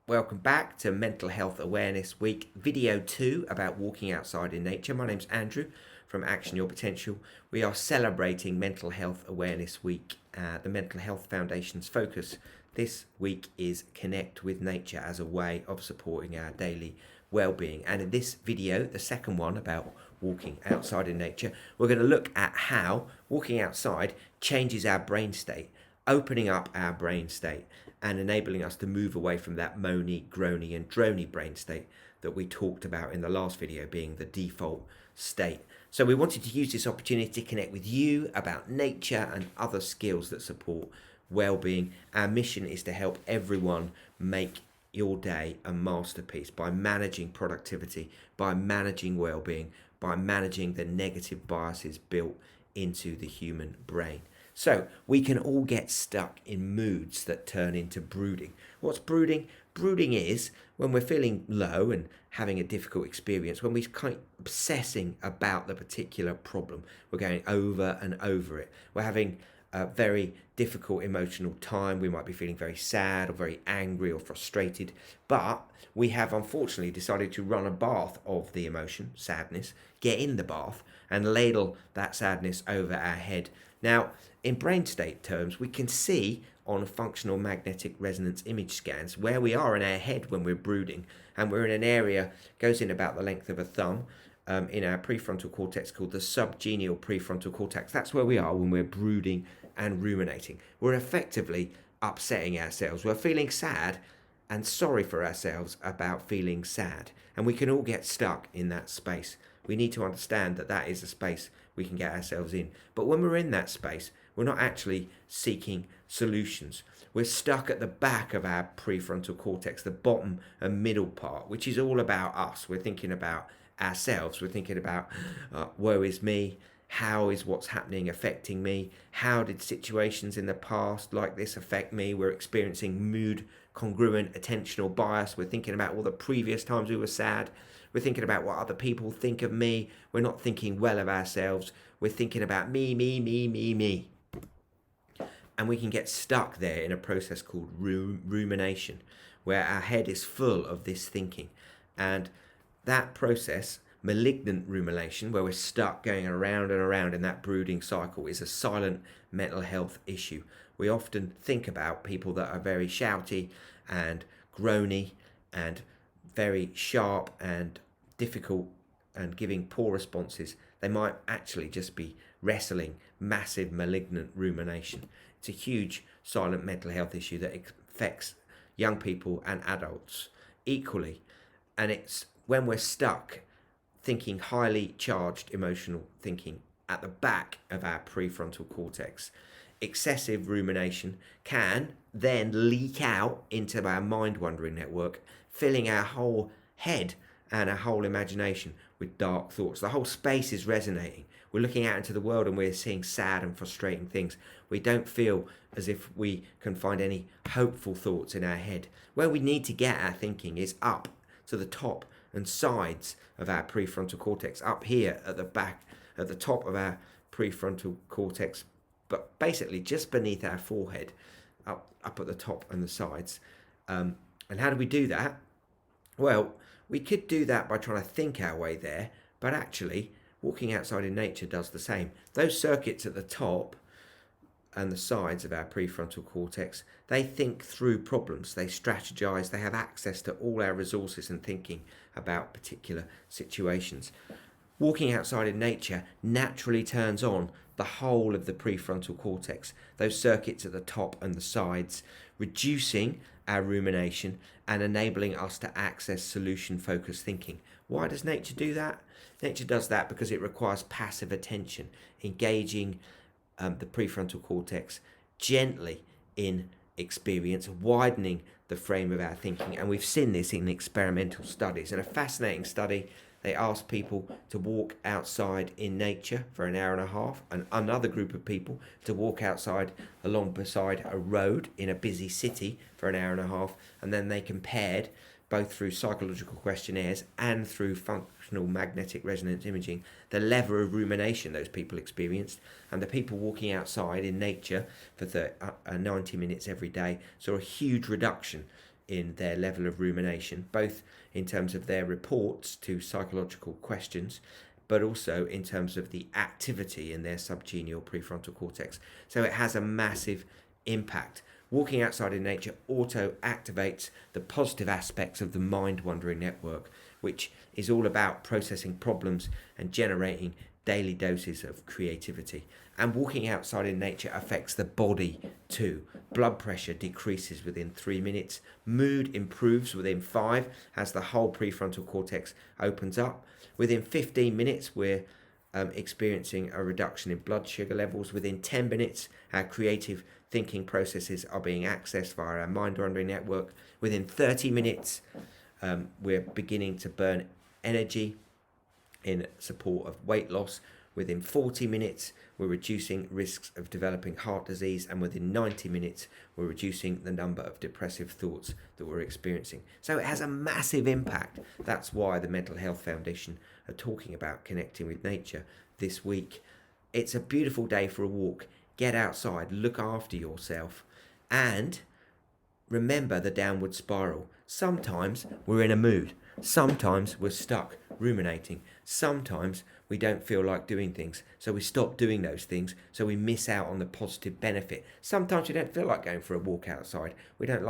Welcome back to Mental Health Awareness Week, video 2 about walking outside in nature. My name's Andrew from Action Your Potential. We are celebrating Mental Health Awareness Week. The Mental Health Foundation's focus this week is connect with nature as a way of supporting our daily well-being. And in this video, the second one about walking outside in nature, we're going to look at how walking outside changes our brain state, opening up our brain state and enabling us to move away from that moany, groany and drony brain state that we talked about in the last video being the default state. So we wanted to use this opportunity to connect with you about nature and other skills that support well-being. Our mission is to help everyone make your day a masterpiece by managing productivity, by managing well-being, by managing the negative biases built into the human brain. So we can all get stuck in moods that turn into brooding. What's brooding? Brooding is when we're feeling low and having a difficult experience, when we're kind of obsessing about the particular problem. We're going over and over it. We're having a very difficult emotional time. We might be feeling very sad or very angry or frustrated, but we have unfortunately decided to run a bath of the emotion, sadness, get in the bath and ladle that sadness over our head. Now, in brain state terms, we can see on functional magnetic resonance image scans where we are in our head when we're brooding, and we're in an area goes in about the length of a thumb in our prefrontal cortex called the subgenual prefrontal cortex. That's where we are when we're brooding and ruminating. We're effectively upsetting ourselves. We're feeling sad and sorry for ourselves about feeling sad, and we can all get stuck in that space. We need to understand that that is a space we can get ourselves in. But when we're in that space, we're not actually seeking solutions. We're stuck at the back of our prefrontal cortex, the bottom and middle part, which is all about us. We're thinking about ourselves. We're thinking about woe is me. How is what's happening affecting me? How did situations in the past like this affect me? We're experiencing mood congruent attentional bias. We're thinking about all the previous times we were sad. We're thinking about what other people think of me. We're not thinking well of ourselves. We're thinking about me, me, me, me, me. And we can get stuck there in a process called rumination, where our head is full of this thinking. And that process, malignant rumination, where we're stuck going around and around in that brooding cycle, is a silent mental health issue. We often think about people that are very shouty and groany and very sharp and difficult and giving poor responses. They might actually just be wrestling massive malignant rumination. It's a huge silent mental health issue that affects young people and adults equally. And it's when we're stuck thinking highly charged emotional thinking at the back of our prefrontal cortex. Excessive rumination can then leak out into our mind-wandering network, filling our whole head and our whole imagination with dark thoughts. The whole space is resonating. We're looking out into the world and we're seeing sad and frustrating things. We don't feel as if we can find any hopeful thoughts in our head. Where we need to get our thinking is up to the top and sides of our prefrontal cortex, up here at the back, at the top of our prefrontal cortex, but basically just beneath our forehead, up at the top and the sides. And how do we do that? Well, we could do that by trying to think our way there, but actually walking outside in nature does the same. Those circuits at the top and the sides of our prefrontal cortex, they think through problems, they strategize, they have access to all our resources and thinking about particular situations. Walking outside in nature naturally turns on the whole of the prefrontal cortex, those circuits at the top and the sides, reducing our rumination and enabling us to access solution-focused thinking. Why does nature do that? Nature does that because it requires passive attention, engaging the prefrontal cortex gently in experience, widening the frame of our thinking. And we've seen this in experimental studies. In a fascinating study, they asked people to walk outside in nature for an hour and a half, and another group of people to walk outside along beside a road in a busy city for an hour and a half, and then they compared both through psychological questionnaires and through functional magnetic resonance imaging the level of rumination those people experienced. And the people walking outside in nature for 90 minutes every day saw a huge reduction in their level of rumination, both in terms of their reports to psychological questions, but also in terms of the activity in their subgenial prefrontal cortex. So it has a massive impact. Walking outside in nature auto activates the positive aspects of the mind-wandering network, which is all about processing problems and generating daily doses of creativity. And walking outside in nature affects the body too. Blood pressure decreases within 3 minutes. Mood improves within 5 as the whole prefrontal cortex opens up. Within 15 minutes, we're experiencing a reduction in blood sugar levels. Within 10 minutes, our creative thinking processes are being accessed via our mind-wandering network. Within 30 minutes, we're beginning to burn energy in support of weight loss. Within 40 minutes, we're reducing risks of developing heart disease, and within 90 minutes, we're reducing the number of depressive thoughts that we're experiencing. So it has a massive impact. That's why the Mental Health Foundation are talking about connecting with nature this week. It's a beautiful day for a walk. Get outside, look after yourself, and remember the downward spiral. Sometimes we're in a mood. Sometimes we're stuck ruminating. Sometimes we don't feel like doing things, so we stop doing those things, so we miss out on the positive benefit. Sometimes we don't feel like going for a walk outside. We don't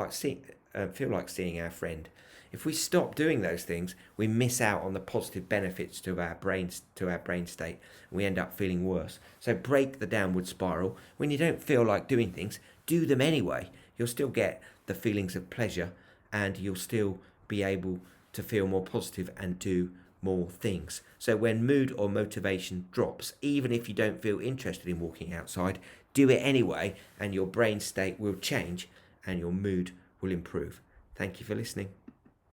feel like seeing our friend. If we stop doing those things, we miss out on the positive benefits to our brain state, and we end up feeling worse. So break the downward spiral. When you don't feel like doing things, do them anyway. You'll still get the feelings of pleasure, and you'll still be able to feel more positive and do more things. So when mood or motivation drops, even if you don't feel interested in walking outside, do it anyway, and your brain state will change and your mood will improve. Thank you for listening.